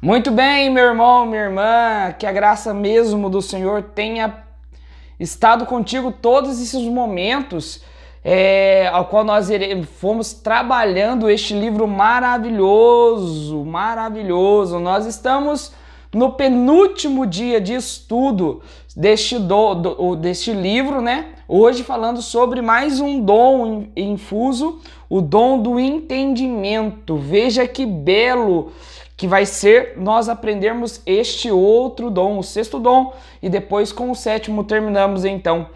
Muito bem, meu irmão, minha irmã, que a graça mesmo do Senhor tenha estado contigo todos esses momentos ao qual nós fomos trabalhando este livro maravilhoso, maravilhoso. Nós estamos no penúltimo dia de estudo deste livro, né? Hoje falando sobre mais um dom infuso, o dom do entendimento. Veja que belo que vai ser nós aprendermos este outro dom, o sexto dom, e depois com o sétimo terminamos então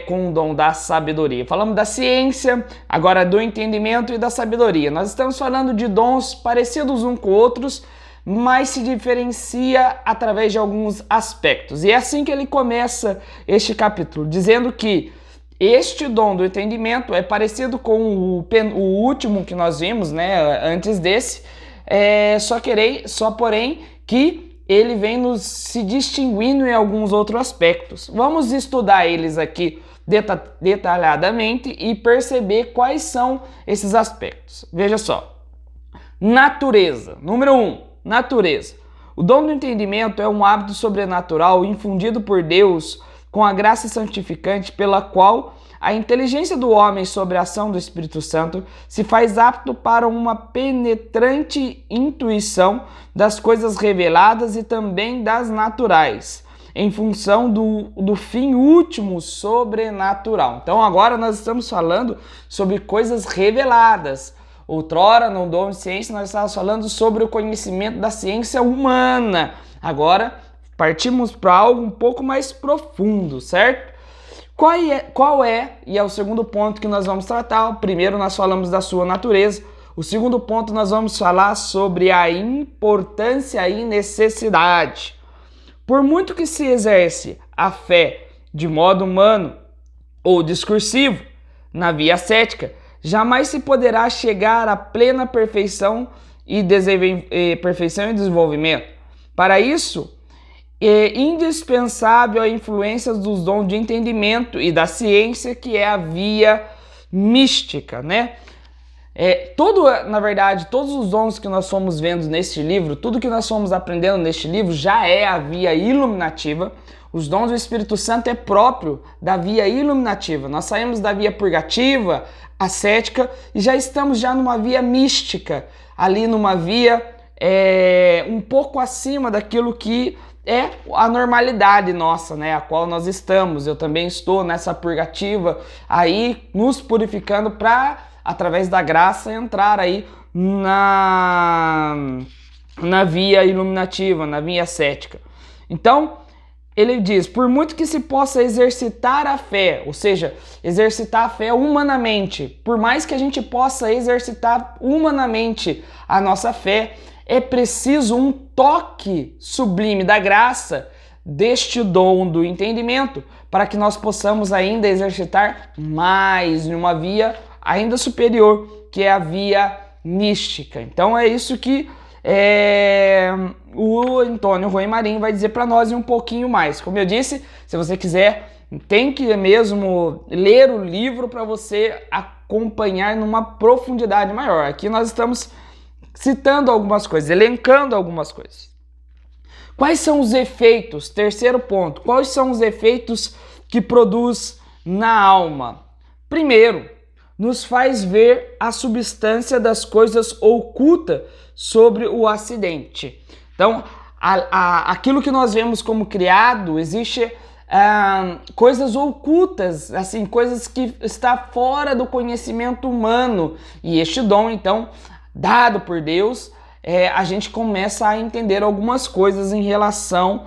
com o dom da sabedoria. Falamos da ciência, agora do entendimento e da sabedoria. Nós estamos falando de dons parecidos uns com outros, mas se diferencia através de alguns aspectos. E é assim que ele começa este capítulo, dizendo que este dom do entendimento é parecido com o último que nós vimos, né, antes desse, só porém que ele vem se distinguindo em alguns outros aspectos. Vamos estudar eles aqui detalhadamente e perceber quais são esses aspectos. Veja só. Natureza. Número 1. Natureza. O dom do entendimento é um hábito sobrenatural infundido por Deus com a graça santificante pela qual a inteligência do homem sobre a ação do Espírito Santo se faz apto para uma penetrante intuição das coisas reveladas e também das naturais, em função do fim último sobrenatural. Então agora nós estamos falando sobre coisas reveladas. Outrora, no dom de ciência, nós estávamos falando sobre o conhecimento da ciência humana. Agora partimos para algo um pouco mais profundo, certo? E é o segundo ponto que nós vamos tratar. O primeiro nós falamos da sua natureza. O segundo ponto nós vamos falar sobre a importância e necessidade. Por muito que se exerce a fé de modo humano ou discursivo, na via cética, jamais se poderá chegar à plena perfeição e desenvolvimento. Para isso, é indispensável a influência dos dons de entendimento e da ciência, que é a via mística, né? Na verdade, todos os dons que nós fomos vendo neste livro, tudo que nós fomos aprendendo neste livro já é a via iluminativa. Os dons do Espírito Santo é próprio da via iluminativa. Nós saímos da via purgativa, ascética, e já estamos numa via mística, ali numa via um pouco acima daquilo que é a normalidade nossa, né, a qual nós estamos. Eu também estou nessa purgativa aí, nos purificando para, através da graça, entrar aí na via iluminativa, na via ascética. Então, ele diz, por muito que se possa exercitar a fé, ou seja, exercitar a fé humanamente, por mais que a gente possa exercitar humanamente a nossa fé, é preciso um toque sublime da graça deste dom do entendimento para que nós possamos ainda exercitar mais numa via ainda superior, que é a via mística. Então é isso que o Antônio Rui Marinho vai dizer para nós e um pouquinho mais. Como eu disse, se você quiser, tem que mesmo ler o livro para você acompanhar numa profundidade maior. Aqui nós estamos citando algumas coisas, elencando algumas coisas. Quais são os efeitos? Terceiro ponto. Quais são os efeitos que produz na alma? Primeiro, nos faz ver a substância das coisas ocultas sobre o acidente. Então, aquilo que nós vemos como criado, existe coisas ocultas, assim, coisas que está fora do conhecimento humano. E este dom, então, dado por Deus, a gente começa a entender algumas coisas em relação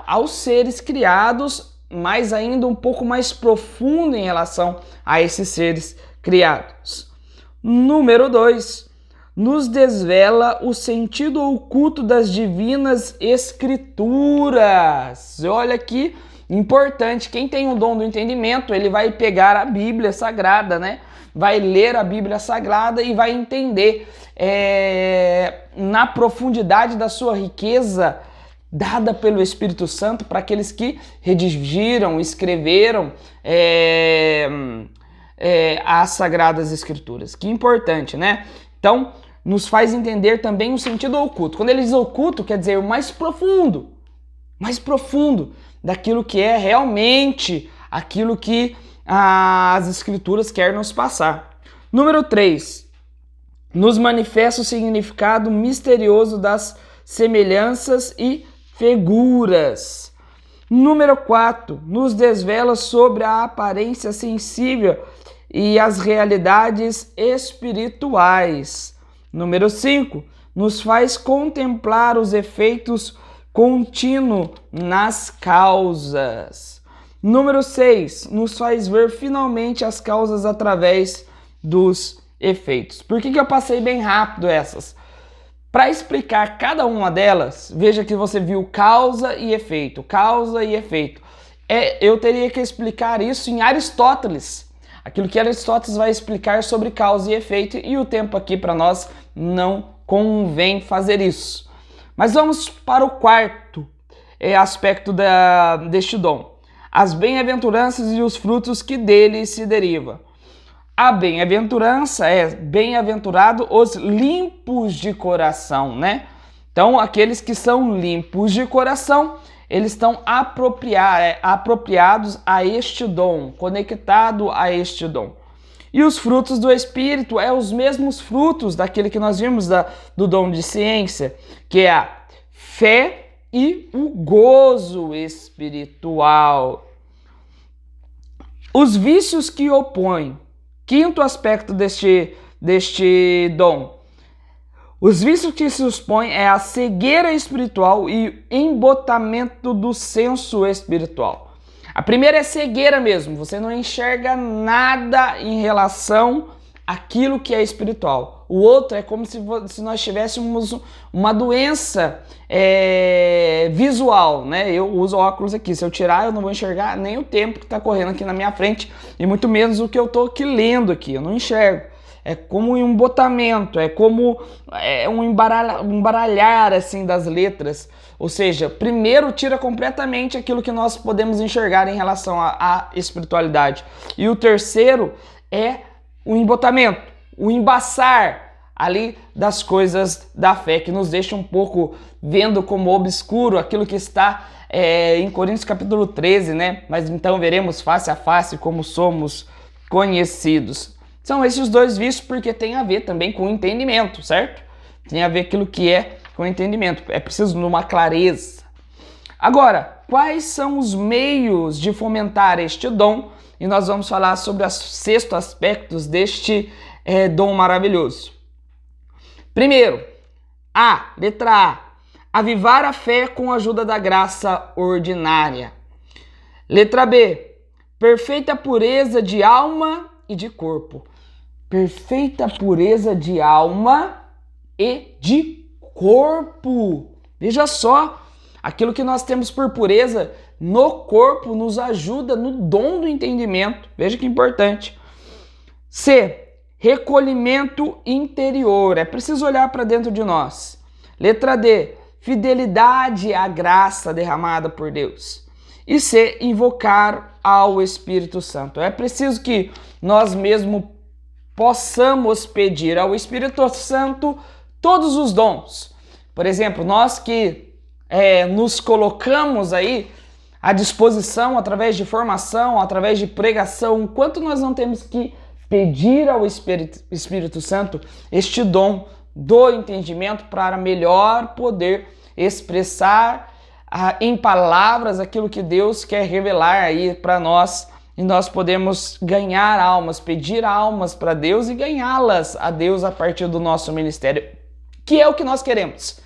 aos seres criados, mas ainda um pouco mais profundo em relação a esses seres criados. Número 2, nos desvela o sentido oculto das divinas escrituras. Olha que importante, quem tem o dom do entendimento, ele vai pegar a Bíblia Sagrada, né? Vai ler a Bíblia Sagrada e vai entender na profundidade da sua riqueza dada pelo Espírito Santo para aqueles que redigiram, escreveram as Sagradas Escrituras. Que importante, né? Então, nos faz entender também o sentido oculto. Quando ele diz oculto, quer dizer o mais profundo daquilo que é realmente aquilo que as Escrituras querem nos passar. Número 3, nos manifesta o significado misterioso das semelhanças e figuras. Número 4, nos desvela sobre a aparência sensível e as realidades espirituais. Número 5, nos faz contemplar os efeitos contínuos nas causas. Número 6, nos faz ver finalmente as causas através dos efeitos. Por que eu passei bem rápido essas? Para explicar cada uma delas, veja que você viu causa e efeito, causa e efeito. Eu teria que explicar isso em Aristóteles. Aquilo que Aristóteles vai explicar sobre causa e efeito, e o tempo aqui para nós não convém fazer isso. Mas vamos para o quarto aspecto deste dom. As bem-aventuranças e os frutos que dele se derivam. A bem-aventurança é bem-aventurado os limpos de coração, né? Então, aqueles que são limpos de coração, eles estão apropriados a este dom, conectado a este dom. E os frutos do Espírito é os mesmos frutos daquele que nós vimos do dom de ciência, que é a fé e o gozo espiritual. Os vícios que opõem. Quinto aspecto deste dom. Os vícios que se expõem é a cegueira espiritual e embotamento do senso espiritual. A primeira é cegueira mesmo, você não enxerga nada em relação àquilo que é espiritual. O outro é como se nós tivéssemos uma doença visual, né? Eu uso óculos aqui, se eu tirar eu não vou enxergar nem o tempo que está correndo aqui na minha frente e muito menos o que eu estou aqui lendo aqui, eu não enxergo. É como um embotamento, é como um embaralhar assim das letras. Ou seja, primeiro tira completamente aquilo que nós podemos enxergar em relação à espiritualidade. E o terceiro é o embotamento, o embaçar ali das coisas da fé, que nos deixa um pouco vendo como obscuro aquilo que está em Coríntios capítulo 13, né? Mas então veremos face a face como somos conhecidos. São esses dois vícios porque tem a ver também com o entendimento, certo? Tem a ver aquilo que é com o entendimento. É preciso numa clareza. Agora, quais são os meios de fomentar este dom? E nós vamos falar sobre os 6 aspectos deste dom maravilhoso. Primeiro, letra A. Avivar a fé com a ajuda da graça ordinária. Letra B. Perfeita pureza de alma e de corpo. Perfeita pureza de alma e de corpo. Veja só, aquilo que nós temos por pureza no corpo nos ajuda no dom do entendimento. Veja que importante. C. Recolhimento interior. É preciso olhar para dentro de nós. Letra D. Fidelidade à graça derramada por Deus. E C. Invocar ao Espírito Santo. É preciso que nós mesmos possamos pedir ao Espírito Santo todos os dons. Por exemplo, nós que nos colocamos aí à disposição através de formação, através de pregação, quanto nós não temos que pedir ao Espírito Santo este dom do entendimento para melhor poder expressar em palavras aquilo que Deus quer revelar aí para nós. E nós podemos ganhar almas, pedir almas para Deus e ganhá-las a Deus a partir do nosso ministério, que é o que nós queremos.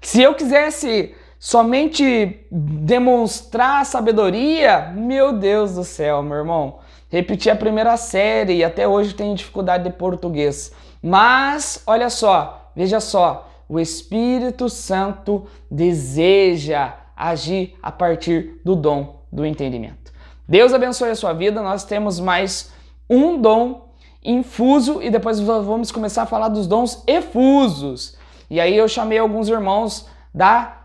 Se eu quisesse somente demonstrar sabedoria, meu Deus do céu, meu irmão, repeti a primeira série e até hoje tenho dificuldade de português. Mas, olha só, veja só, o Espírito Santo deseja agir a partir do dom do entendimento. Deus abençoe a sua vida. Nós temos mais um dom infuso e depois vamos começar a falar dos dons efusos. E aí eu chamei alguns irmãos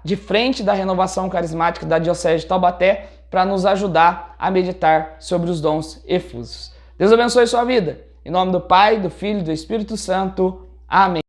de frente da renovação carismática da Diocese de Taubaté para nos ajudar a meditar sobre os dons efusos. Deus abençoe a sua vida. Em nome do Pai, do Filho e do Espírito Santo. Amém.